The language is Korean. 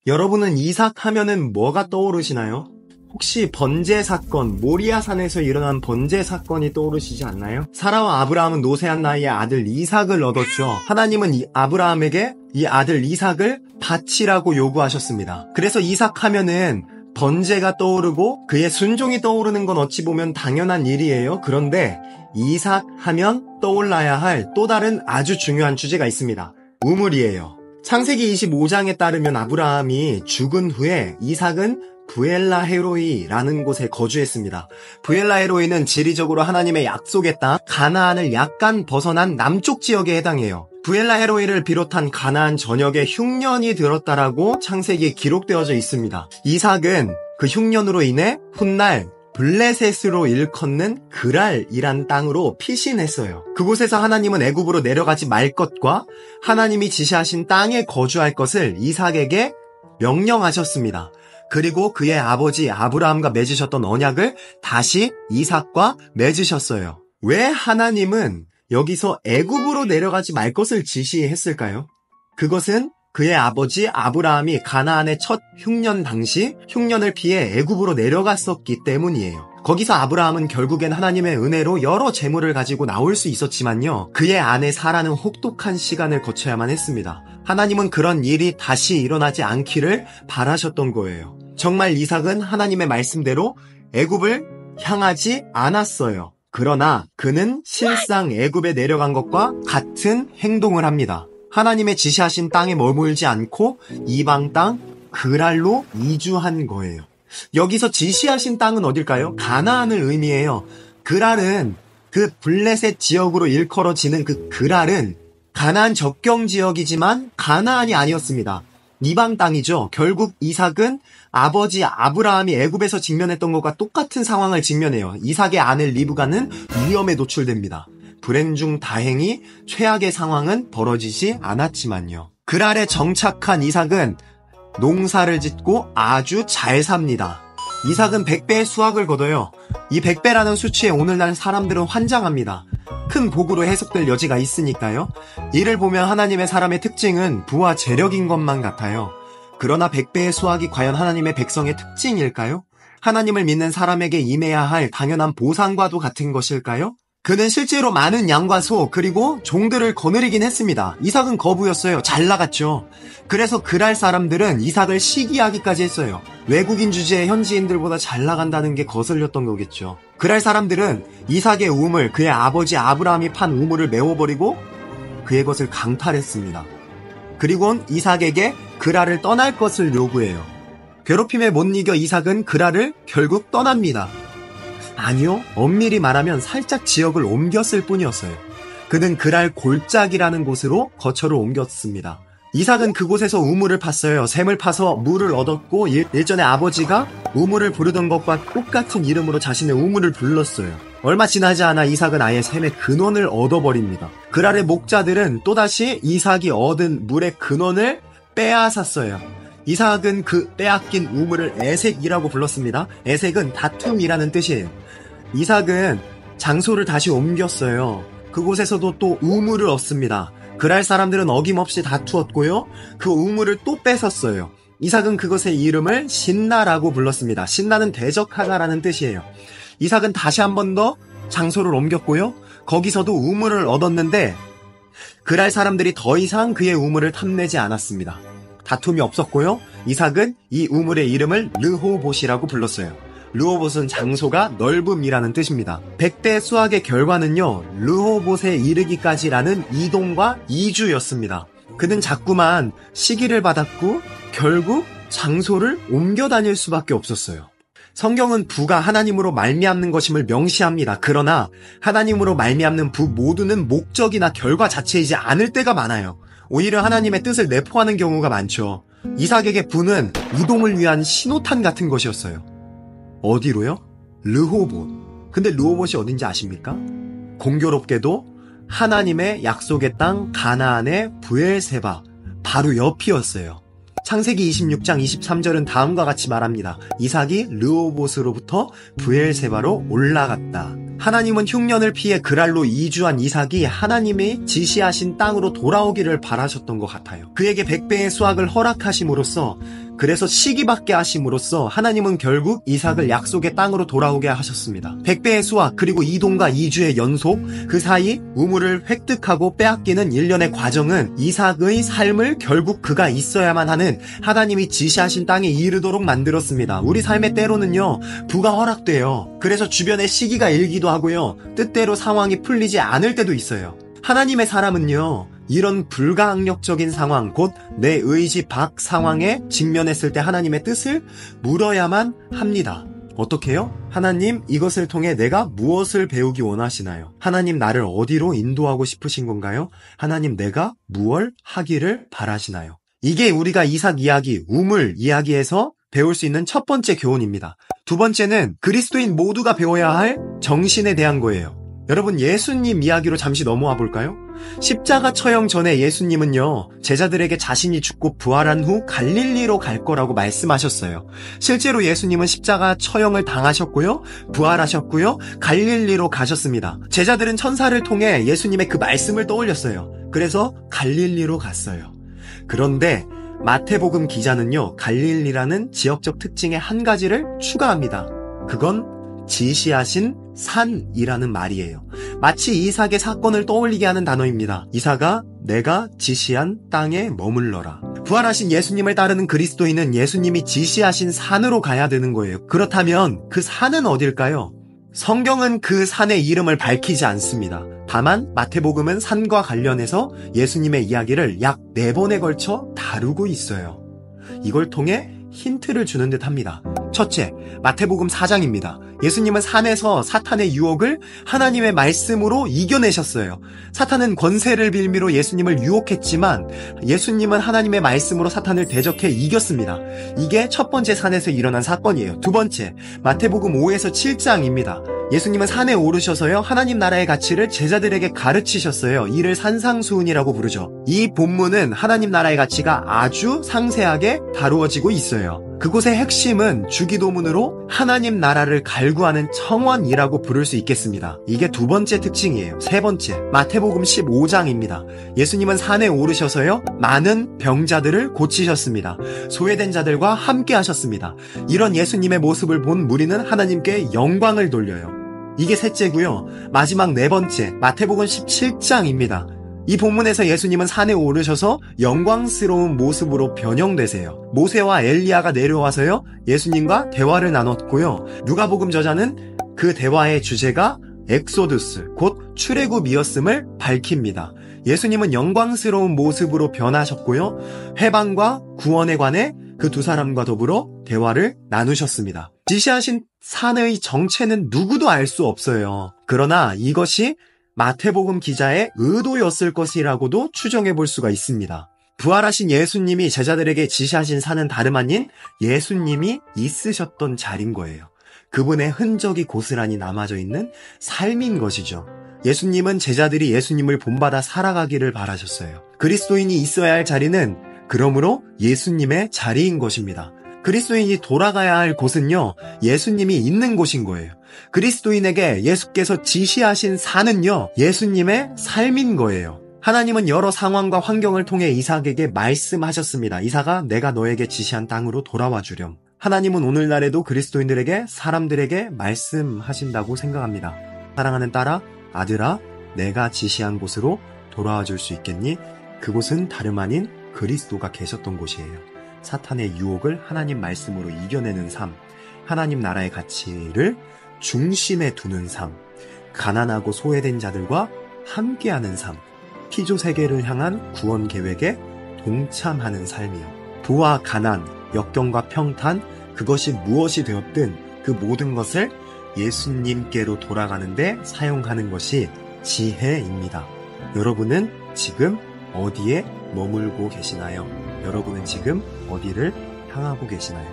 여러분은 이삭 하면은 뭐가 떠오르시나요? 혹시 번제 사건, 모리아산에서 일어난 번제 사건이 떠오르시지 않나요? 사라와 아브라함은 노쇠한 나이에 아들 이삭을 얻었죠. 하나님은 아브라함에게 이 아들 이삭을 바치라고 요구하셨습니다. 그래서 이삭 하면은 번제가 떠오르고 그의 순종이 떠오르는 건 어찌 보면 당연한 일이에요. 그런데 이삭 하면 떠올라야 할 또 다른 아주 중요한 주제가 있습니다. 우물이에요. 창세기 25장에 따르면 아브라함이 죽은 후에 이삭은 브엘라헤로이라는 곳에 거주했습니다. 브엘라헤로이는 지리적으로 하나님의 약속의 땅 가나안을 약간 벗어난 남쪽 지역에 해당해요. 브엘라헤로이를 비롯한 가나안 전역에 흉년이 들었다라고 창세기에 기록되어져 있습니다. 이삭은 그 흉년으로 인해 훗날 블레셋으로 일컫는 그랄이란 땅으로 피신했어요. 그곳에서 하나님은 애굽으로 내려가지 말 것과 하나님이 지시하신 땅에 거주할 것을 이삭에게 명령하셨습니다. 그리고 그의 아버지 아브라함과 맺으셨던 언약을 다시 이삭과 맺으셨어요. 왜 하나님은 여기서 애굽으로 내려가지 말 것을 지시했을까요? 그것은 그의 아버지 아브라함이 가나안의 첫 흉년 당시 흉년을 피해 애굽으로 내려갔었기 때문이에요. 거기서 아브라함은 결국엔 하나님의 은혜로 여러 재물을 가지고 나올 수 있었지만요. 그의 아내 사라는 혹독한 시간을 거쳐야만 했습니다. 하나님은 그런 일이 다시 일어나지 않기를 바라셨던 거예요. 정말 이삭은 하나님의 말씀대로 애굽을 향하지 않았어요. 그러나 그는 실상 애굽에 내려간 것과 같은 행동을 합니다. 하나님의 지시하신 땅에 머물지 않고 이방 땅 그랄로 이주한 거예요. 여기서 지시하신 땅은 어딜까요? 가나안을 의미해요. 그랄은 그 블레셋 지역으로 일컬어지는 그 그랄은 가나안 접경 지역이지만 가나안이 아니었습니다. 이방 땅이죠. 결국 이삭은 아버지 아브라함이 애굽에서 직면했던 것과 똑같은 상황을 직면해요. 이삭의 아내 리브가는 위험에 노출됩니다. 불행 중 다행히 최악의 상황은 벌어지지 않았지만요. 그랄에 정착한 이삭은 농사를 짓고 아주 잘 삽니다. 이삭은 100배의 수확을 거둬요. 이 100배라는 수치에 오늘날 사람들은 환장합니다. 큰 복으로 해석될 여지가 있으니까요. 이를 보면 하나님의 사람의 특징은 부와 재력인 것만 같아요. 그러나 100배의 수확이 과연 하나님의 백성의 특징일까요? 하나님을 믿는 사람에게 임해야 할 당연한 보상과도 같은 것일까요? 그는 실제로 많은 양과 소 그리고 종들을 거느리긴 했습니다. 이삭은 거부였어요. 잘 나갔죠. 그래서 그랄 사람들은 이삭을 시기하기까지 했어요. 외국인 주제의 현지인들보다 잘 나간다는 게 거슬렸던 거겠죠. 그랄 사람들은 이삭의 우물, 그의 아버지 아브라함이 판 우물을 메워버리고 그의 것을 강탈했습니다. 그리고는 이삭에게 그랄을 떠날 것을 요구해요. 괴롭힘에 못 이겨 이삭은 그랄을 결국 떠납니다. 아니요, 엄밀히 말하면 살짝 지역을 옮겼을 뿐이었어요. 그는 그랄 골짜기라는 곳으로 거처를 옮겼습니다. 이삭은 그곳에서 우물을 팠어요. 샘을 파서 물을 얻었고 일전에 아버지가 우물을 부르던 것과 똑같은 이름으로 자신의 우물을 불렀어요. 얼마 지나지 않아 이삭은 아예 샘의 근원을 얻어버립니다. 그랄의 목자들은 또다시 이삭이 얻은 물의 근원을 빼앗았어요. 이삭은 그 빼앗긴 우물을 에색이라고 불렀습니다. 에색은 다툼이라는 뜻이에요. 이삭은 장소를 다시 옮겼어요. 그곳에서도 또 우물을 얻습니다. 그랄 사람들은 어김없이 다투었고요. 그 우물을 또 뺏었어요. 이삭은 그것의 이름을 신나라고 불렀습니다. 신나는 대적하다라는 뜻이에요. 이삭은 다시 한 번 더 장소를 옮겼고요. 거기서도 우물을 얻었는데 그랄 사람들이 더 이상 그의 우물을 탐내지 않았습니다. 다툼이 없었고요. 이삭은 이 우물의 이름을 르호봇이라고 불렀어요. 르호봇은 장소가 넓음이라는 뜻입니다. 100배 수확의 결과는요, 르호봇에 이르기까지라는 이동과 이주였습니다. 그는 자꾸만 시기를 받았고 결국 장소를 옮겨 다닐 수밖에 없었어요. 성경은 부가 하나님으로 말미암는 것임을 명시합니다. 그러나 하나님으로 말미암는 부 모두는 목적이나 결과 자체이지 않을 때가 많아요. 오히려 하나님의 뜻을 내포하는 경우가 많죠. 이삭에게 부는 이동을 위한 신호탄 같은 것이었어요. 어디로요? 르호봇. 근데 르호봇이 어딘지 아십니까? 공교롭게도 하나님의 약속의 땅 가나안의 브엘세바 바로 옆이었어요. 창세기 26장 23절은 다음과 같이 말합니다. 이삭이 르호봇으로부터 브엘세바로 올라갔다. 하나님은 흉년을 피해 그랄로 이주한 이삭이 하나님이 지시하신 땅으로 돌아오기를 바라셨던 것 같아요. 그에게 100배의 수확을 허락하심으로써 그래서 시기받게 하심으로써 하나님은 결국 이삭을 약속의 땅으로 돌아오게 하셨습니다. 100배의 수확 그리고 이동과 이주의 연속, 그 사이 우물을 획득하고 빼앗기는 일련의 과정은 이삭의 삶을 결국 그가 있어야만 하는 하나님이 지시하신 땅에 이르도록 만들었습니다. 우리 삶의 때로는요, 부가 허락돼요. 그래서 주변에 시기가 일기도 하고요, 뜻대로 상황이 풀리지 않을 때도 있어요. 하나님의 사람은요, 이런 불가항력적인 상황, 곧 내 의지 밖 상황에 직면했을 때 하나님의 뜻을 물어야만 합니다. 어떻게 해요? 하나님, 이것을 통해 내가 무엇을 배우기 원하시나요? 하나님, 나를 어디로 인도하고 싶으신 건가요? 하나님, 내가 무엇을 하기를 바라시나요? 이게 우리가 이삭 이야기, 우물 이야기에서 배울 수 있는 첫 번째 교훈입니다. 두 번째는 그리스도인 모두가 배워야 할 정신에 대한 거예요. 여러분, 예수님 이야기로 잠시 넘어와 볼까요? 십자가 처형 전에 예수님은요, 제자들에게 자신이 죽고 부활한 후 갈릴리로 갈 거라고 말씀하셨어요. 실제로 예수님은 십자가 처형을 당하셨고요, 부활하셨고요, 갈릴리로 가셨습니다. 제자들은 천사를 통해 예수님의 그 말씀을 떠올렸어요. 그래서 갈릴리로 갔어요. 그런데 마태복음 기자는요, 갈릴리라는 지역적 특징의 한 가지를 추가합니다. 그건 지시하신 산이라는 말이에요. 마치 이삭의 사건을 떠올리게 하는 단어입니다. 이삭아, 내가 지시한 땅에 머물러라. 부활하신 예수님을 따르는 그리스도인은 예수님이 지시하신 산으로 가야 되는 거예요. 그렇다면 그 산은 어딜까요? 성경은 그 산의 이름을 밝히지 않습니다. 다만 마태복음은 산과 관련해서 예수님의 이야기를 약 4번에 걸쳐 다루고 있어요. 이걸 통해 힌트를 주는 듯 합니다. 첫째, 마태복음 4장입니다. 예수님은 산에서 사탄의 유혹을 하나님의 말씀으로 이겨내셨어요. 사탄은 권세를 빌미로 예수님을 유혹했지만 예수님은 하나님의 말씀으로 사탄을 대적해 이겼습니다. 이게 첫 번째 산에서 일어난 사건이에요. 두 번째, 마태복음 5에서 7장입니다. 예수님은 산에 오르셔서요, 하나님 나라의 가치를 제자들에게 가르치셨어요. 이를 산상수훈이라고 부르죠. 이 본문은 하나님 나라의 가치가 아주 상세하게 다루어지고 있어요. 그곳의 핵심은 주기도문으로 하나님 나라를 갈구하는 청원이라고 부를 수 있겠습니다. 이게 두 번째 특징이에요. 세 번째, 마태복음 15장입니다. 예수님은 산에 오르셔서요, 많은 병자들을 고치셨습니다. 소외된 자들과 함께 하셨습니다. 이런 예수님의 모습을 본 무리는 하나님께 영광을 돌려요. 이게 셋째고요. 마지막 네 번째, 마태복음 17장입니다. 이 본문에서 예수님은 산에 오르셔서 영광스러운 모습으로 변형되세요. 모세와 엘리야가 내려와서요, 예수님과 대화를 나눴고요. 누가복음 저자는 그 대화의 주제가 엑소두스, 곧 출애굽이었음을 밝힙니다. 예수님은 영광스러운 모습으로 변하셨고요, 회방과 구원에 관해 그 두 사람과 더불어 대화를 나누셨습니다. 지시하신 산의 정체는 누구도 알 수 없어요. 그러나 이것이 마태복음 기자의 의도였을 것이라고도 추정해 볼 수가 있습니다. 부활하신 예수님이 제자들에게 지시하신 산은 다름 아닌 예수님이 있으셨던 자리인 거예요. 그분의 흔적이 고스란히 남아져 있는 삶인 것이죠. 예수님은 제자들이 예수님을 본받아 살아가기를 바라셨어요. 그리스도인이 있어야 할 자리는 그러므로 예수님의 자리인 것입니다. 그리스도인이 돌아가야 할 곳은요, 예수님이 있는 곳인 거예요. 그리스도인에게 예수께서 지시하신 산은요, 예수님의 삶인 거예요. 하나님은 여러 상황과 환경을 통해 이삭에게 말씀하셨습니다. 이삭아, 내가 너에게 지시한 땅으로 돌아와 주렴. 하나님은 오늘날에도 그리스도인들에게, 사람들에게 말씀하신다고 생각합니다. 사랑하는 딸아, 아들아, 내가 지시한 곳으로 돌아와 줄 수 있겠니? 그곳은 다름 아닌 그리스도가 계셨던 곳이에요. 사탄의 유혹을 하나님 말씀으로 이겨내는 삶, 하나님 나라의 가치를 중심에 두는 삶, 가난하고 소외된 자들과 함께하는 삶, 피조 세계를 향한 구원 계획에 동참하는 삶이요. 부와 가난, 역경과 평탄, 그것이 무엇이 되었든 그 모든 것을 예수님께로 돌아가는데 사용하는 것이 지혜입니다. 여러분은 지금 어디에 머물고 계시나요? 여러분은 지금 어디를 향하고 계시나요?